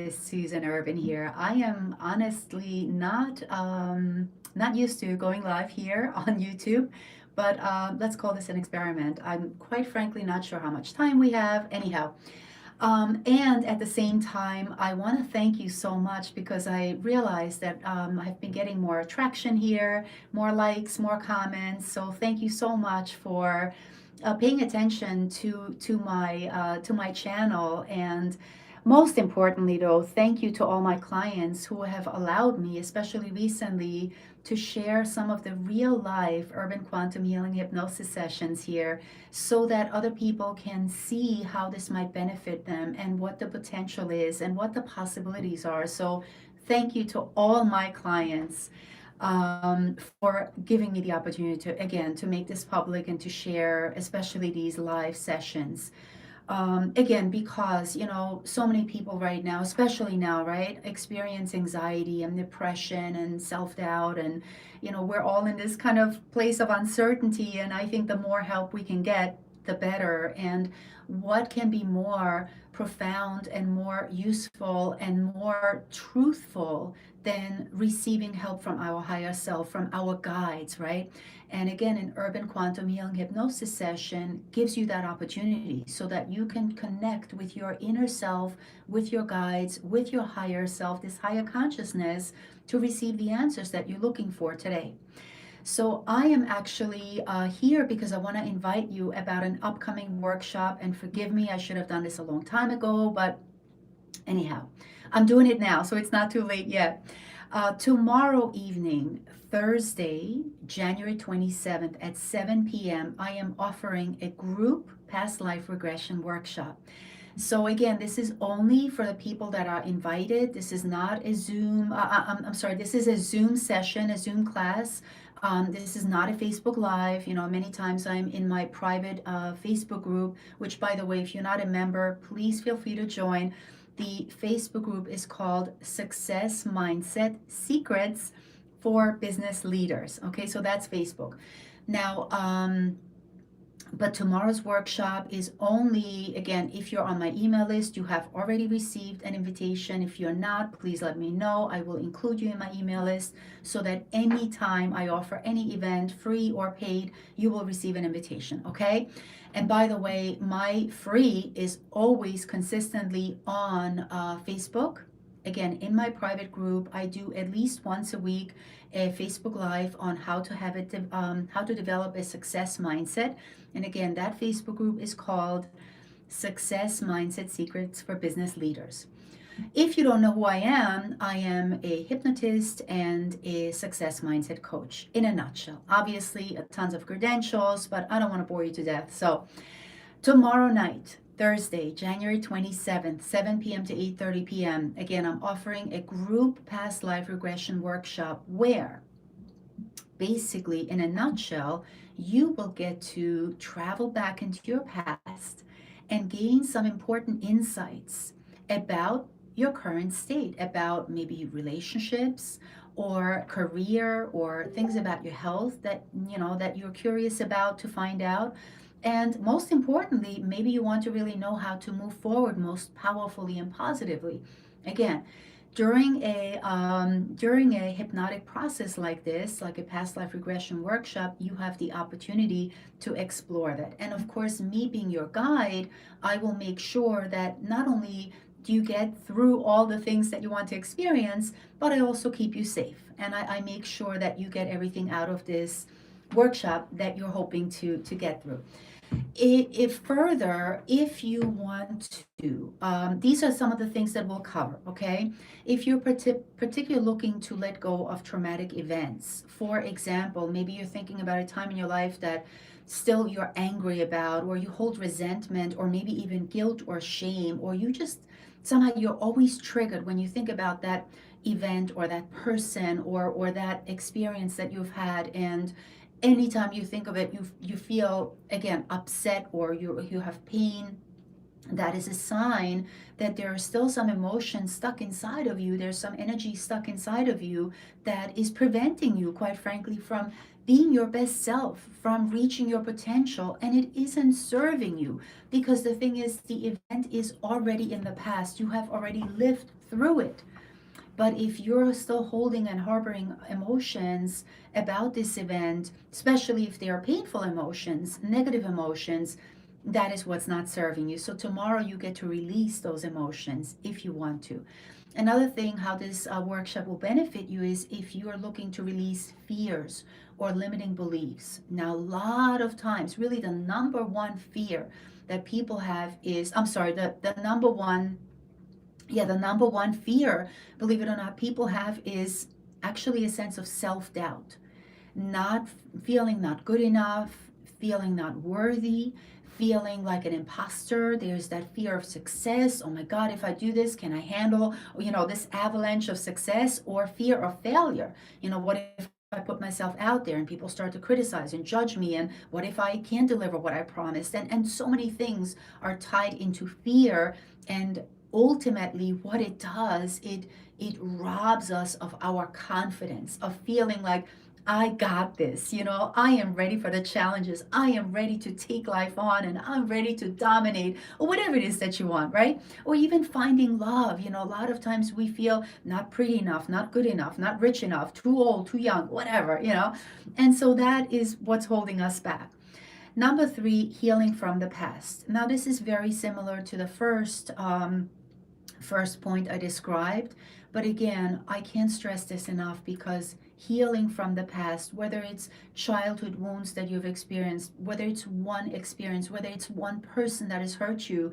hypnotist Susan Urban here. I am honestly not used to going live here on YouTube, but let's call this an experiment. I'm quite frankly not sure how much time we have. Anyhow, and at the same time, I want to thank you so much because I realized that I've been getting more traction here, more likes, more comments. So thank you so much for paying attention to my channel. And most importantly, though, thank you to all my clients who have allowed me, especially recently, to share some of the real life urban quantum healing hypnosis sessions here so that other people can see how this might benefit them and what the potential is and what the possibilities are. So, thank you to all my clients for giving me the opportunity to, again, to make this public and to share, especially these live sessions. Again, because, so many people right now, especially now, right, experience anxiety and depression and self-doubt. And, we're all in this kind of place of uncertainty. And I think the more help we can get, the better. And what can be more profound and more useful and more truthful than receiving help from our higher self, from our guides, right? And again, an urban quantum healing hypnosis session gives you that opportunity so that you can connect with your inner self, with your guides, with your higher self, this higher consciousness, to receive the answers that you're looking for today. So I am actually here because I want to invite you about an upcoming workshop. And forgive me, I should have done this a long time ago, but anyhow, I'm doing it now, so it's not too late yet. Tomorrow evening, Thursday, January 27th at 7 p.m., I am offering a group past life regression workshop. So again, this is only for the people that are invited. This is not a Zoom, I'm sorry, this is a Zoom session, a Zoom class. This is not a Facebook Live. Many times I'm in my private Facebook group, which, by the way, if you're not a member, please feel free to join. The Facebook group is called Success Mindset Secrets for Business Leaders. Okay, so that's Facebook. Now, but tomorrow's workshop is only, again, if you're on my email list, you have already received an invitation. If you're not, please let me know. I will include you in my email list so that anytime I offer any event, free or paid, you will receive an invitation, okay? And by the way, my free is always consistently on Facebook. Again, in my private group, I do at least once a week a Facebook Live on how to develop a success mindset. And again, that Facebook group is called Success Mindset Secrets for Business Leaders. If you don't know who I am a hypnotist and a success mindset coach in a nutshell. Obviously, tons of credentials, but I don't want to bore you to death. So, tomorrow night, Thursday, January 27th, 7 p.m. to 8:30 p.m. Again, I'm offering a group past life regression workshop where basically, in a nutshell, you will get to travel back into your past and gain some important insights about your current state, about maybe relationships or career or things about your health that you're curious about to find out. And most importantly, maybe you want to really know how to move forward most powerfully and positively. Again, during a hypnotic process like this, like a past life regression workshop, you have the opportunity to explore that. And of course, me being your guide, I will make sure that not only do you get through all the things that you want to experience, but I also keep you safe. And I make sure that you get everything out of this workshop that you're hoping to get through. If further, if you want to, these are some of the things that we'll cover, okay? If you're particularly looking to let go of traumatic events, for example, maybe you're thinking about a time in your life that still you're angry about, or you hold resentment, or maybe even guilt or shame, or you just somehow you're always triggered when you think about that event or that person or that experience that you've had, and anytime you think of it, you feel again upset, or you have pain, that is a sign that there are still some emotions stuck inside of you. There's some energy stuck inside of you that is preventing you, quite frankly, from being your best self, from reaching your potential, and it isn't serving you, because the thing is, the event is already in the past. You have already lived through it. But if you're still holding and harboring emotions about this event, especially if they are painful emotions, negative emotions, that is what's not serving you. So tomorrow you get to release those emotions if you want to. Another thing, how this workshop will benefit you is if you are looking to release fears or limiting beliefs. Now, a lot of times, really the number one fear that people have is, I'm sorry, the number one, yeah, the number one fear, believe it or not, people have is actually a sense of self doubt, not feeling not good enough, feeling not worthy, feeling like an imposter. There's that fear of success. Oh my God, if I do this, can I handle, this avalanche of success? Or fear of failure. What if I put myself out there and people start to criticize and judge me? And what if I can't deliver what I promised? And so many things are tied into fear. And ultimately what it does, it robs us of our confidence, of feeling like, I got this. I am ready for the challenges. I am ready to take life on, and I'm ready to dominate, or whatever it is that you want, right? Or even finding love. A lot of times we feel not pretty enough, not good enough, not rich enough, too old, too young, whatever. And so that is what's holding us back. Number three, healing from the past. Now, this is very similar to the first point I described. But again, I can't stress this enough, because healing from the past, whether it's childhood wounds that you've experienced, whether it's one experience, whether it's one person that has hurt you,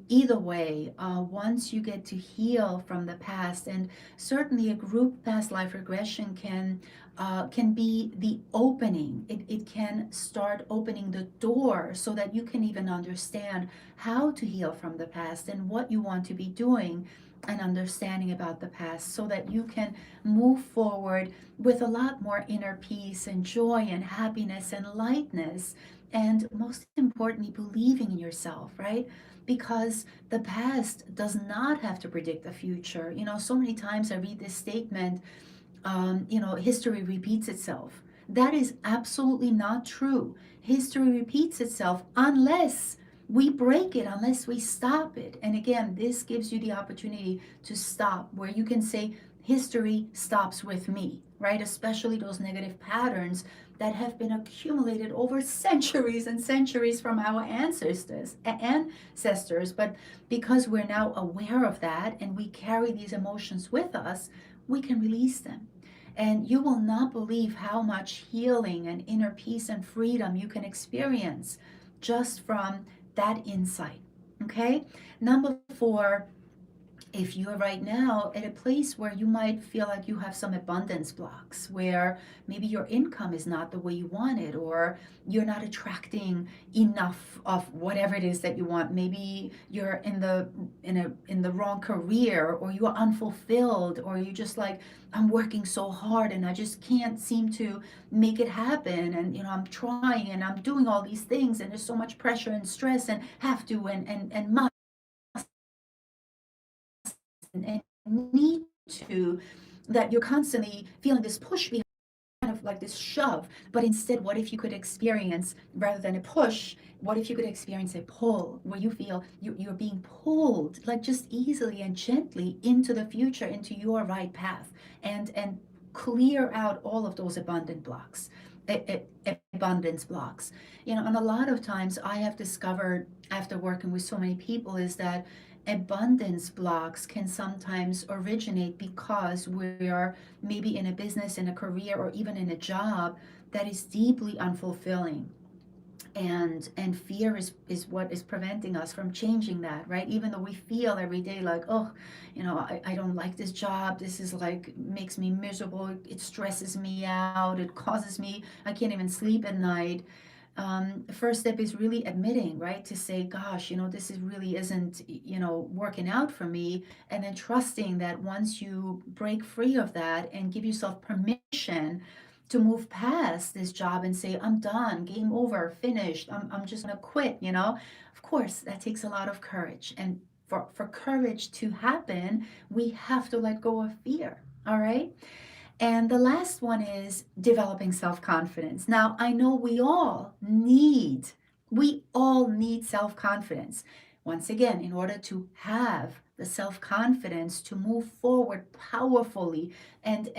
either way, once you get to heal from the past, and certainly a group past life regression can be the opening. It can start opening the door so that you can even understand how to heal from the past and what you want to be doing and understanding about the past, so that you can move forward with a lot more inner peace and joy and happiness and lightness, and most importantly, believing in yourself, right? Because the past does not have to predict the future. So many times I read this statement, history repeats itself. That is absolutely not true. History repeats itself unless we break it, unless we stop it. And again, this gives you the opportunity to stop, where you can say, history stops with me, right? Especially those negative patterns that have been accumulated over centuries and centuries from our ancestors. But because we're now aware of that and we carry these emotions with us, we can release them. And you will not believe how much healing and inner peace and freedom you can experience just from that insight. Okay? Number four, if you're right now at a place where you might feel like you have some abundance blocks, where maybe your income is not the way you want it, or you're not attracting enough of whatever it is that you want. Maybe you're in the wrong career, or you are unfulfilled, or you just like, I'm working so hard and I just can't seem to make it happen, and I'm trying and I'm doing all these things, and there's so much pressure and stress and have to and must and need to, that you're constantly feeling this push behind, kind of like this shove. But instead, what if you could experience, rather than a push, what if you could experience a pull, where you feel you're being pulled, like just easily and gently into the future, into your right path, and clear out all of those abundance blocks. And a lot of times I have discovered, after working with so many people, is that abundance blocks can sometimes originate because we are maybe in a business, in a career, or even in a job that is deeply unfulfilling. And fear is what is preventing us from changing that, right? Even though we feel every day like, oh, I don't like this job, this is like, makes me miserable, it stresses me out, it causes me, I can't even sleep at night. First step is really admitting, right, to say, gosh, this is really isn't, working out for me. And then trusting that once you break free of that and give yourself permission to move past this job and say, I'm done, game over, finished, I'm just gonna quit. Of course, that takes a lot of courage. And for courage to happen, we have to let go of fear. All right. And the last one is developing self confidence. Now, I know we all need self confidence. Once again, in order to have the self confidence to move forward powerfully and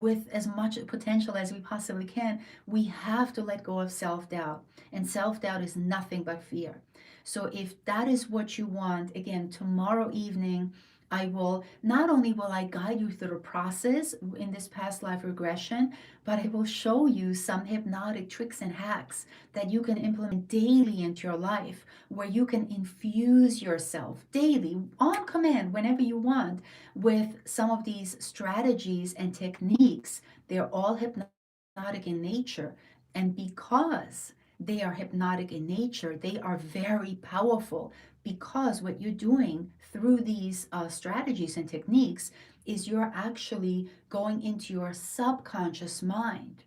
with as much potential as we possibly can, we have to let go of self doubt. And self doubt is nothing but fear. So if that is what you want, again, tomorrow evening, I will not only will I guide you through the process in this past life regression, but I will show you some hypnotic tricks and hacks that you can implement daily into your life, where you can infuse yourself daily on command whenever you want with some of these strategies and techniques. They're all hypnotic in nature. And because they are hypnotic in nature, they are very powerful, because what you're doing through these strategies and techniques is you're actually going into your subconscious mind,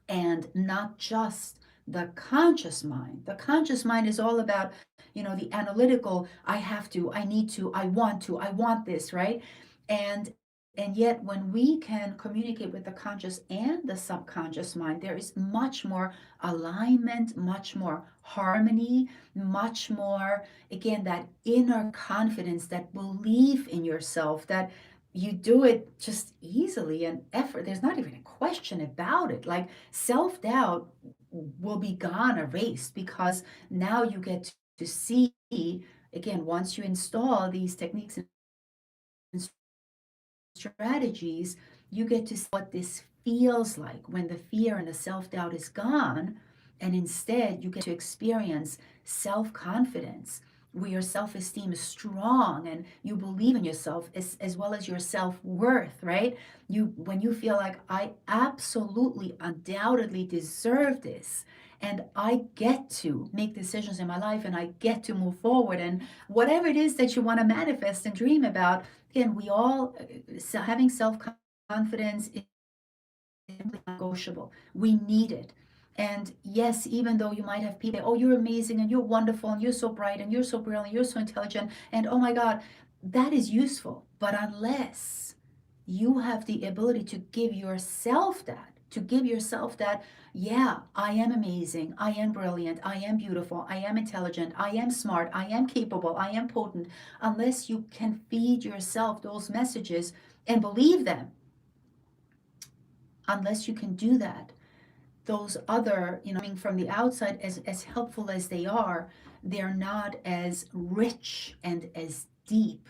and not just the conscious mind. The conscious mind is all about, the analytical, I have to, I need to, I want this, right? And yet when we can communicate with the conscious and the subconscious mind, there is much more alignment, much more harmony, much more, again, that inner confidence, that belief in yourself, that you do it just easily and effort. There's not even a question about it. Like, self doubt will be gone, erased, because now you get to see, again, once you install these techniques and strategies, you get to see what this feels like when the fear and the self doubt is gone. And instead, you get to experience self confidence, where your self esteem is strong and you believe in yourself, as well as your self worth, right? When you feel like, I absolutely, undoubtedly deserve this, and I get to make decisions in my life, and I get to move forward, and whatever it is that you want to manifest and dream about. Again, we all, having self confidence is negotiable. We need it. And yes, even though you might have people, oh, you're amazing and you're wonderful and you're so bright and you're so brilliant, you're so intelligent, and oh my God, that is useful. But unless you have the ability to give yourself that, yeah, I am amazing, I am brilliant, I am beautiful, I am intelligent, I am smart, I am capable, I am potent, unless you can feed yourself those messages and believe them, unless you can do that, those other, coming from the outside, as helpful as they are, they're not as rich and as deep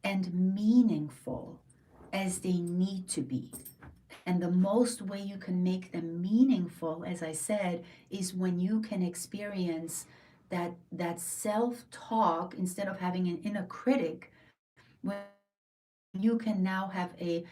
and meaningful as they need to be. And the most way you can make them meaningful, as I said, is when you can experience that self-talk, instead of having an inner critic, when you can now have a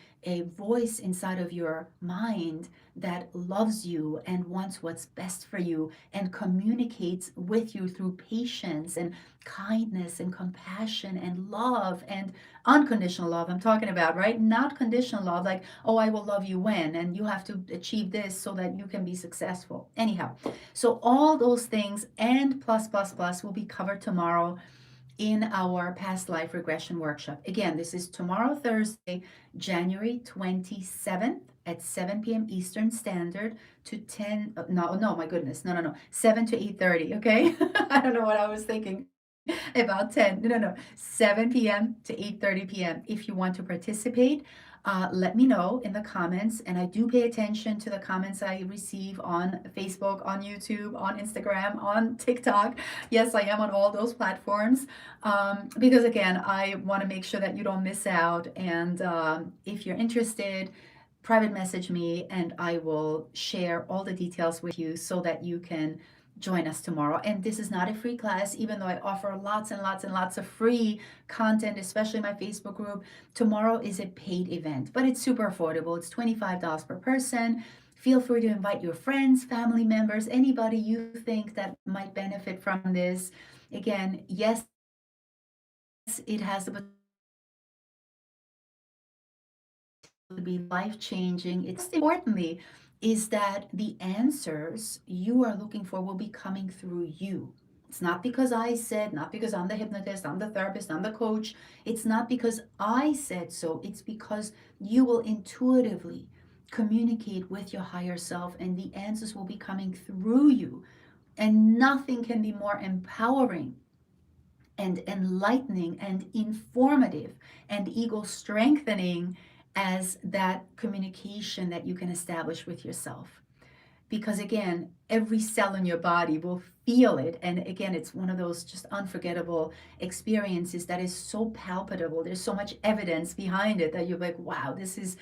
voice inside of your mind that loves you and wants what's best for you and communicates with you through patience and kindness and compassion and love and unconditional love. I'm talking about, right? Not conditional love, like, oh, I will love you when, and you have to achieve this so that you can be successful. Anyhow, so all those things and plus, plus, plus will be covered tomorrow in our past life regression workshop. Again, this is tomorrow, Thursday, January 27th at 7 p.m. Eastern Standard to 10, no, no, my goodness, no, no, no, 7 to 8:30, okay? I don't know what I was thinking. About 10, no, no, no, 7 p.m. to 8:30 p.m. If you want to participate, let me know in the comments. And I do pay attention to the comments I receive on Facebook, on YouTube, on Instagram, on TikTok. Yes, I am on all those platforms, because again, I want to make sure that you don't miss out. And if you're interested, private message me and I will share all the details with you so that you can join us tomorrow. And this is not a free class, even though I offer lots and lots and lots of free content, especially my Facebook group. Tomorrow is a paid event, but it's super affordable. It's $25 per person. Feel free to invite your friends, family members, anybody you think that might benefit from this. Again, yes, it has the potential to be life changing. It's importantly is that the answers you are looking for will be coming through you. It's not because I said, not because I'm the hypnotist, I'm the therapist, I'm the coach. It's not because I said so. It's because you will intuitively communicate with your higher self and the answers will be coming through you. And nothing can be more empowering and enlightening and informative and ego strengthening as that communication that you can establish with yourself. Because again, every cell in your body will feel it. And again, it's one of those just unforgettable experiences that is so palpable. There's so much evidence behind it that you're like, wow, this is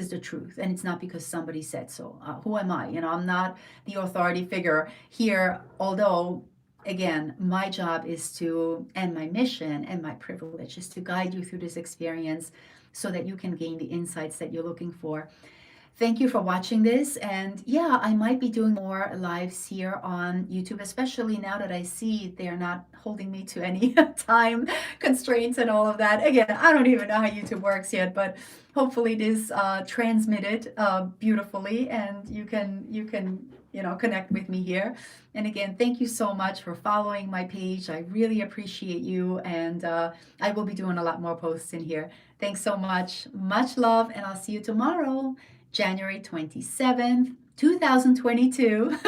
the truth. And it's not because somebody said so. Who am I? I'm not the authority figure here, although again, my job is to, and my mission and my privilege is to guide you through this experience so that you can gain the insights that you're looking for. Thank you for watching this. And yeah, I might be doing more lives here on YouTube, especially now that I see they're not holding me to any time constraints and all of that. Again, I don't even know how YouTube works yet, but hopefully this transmitted beautifully and you can connect with me here. And again, thank you so much for following my page. I really appreciate you. And I will be doing a lot more posts in here. Thanks so much. Much love. And I'll see you tomorrow. January 27th, 2022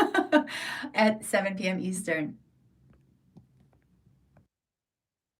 at 7 p.m. Eastern.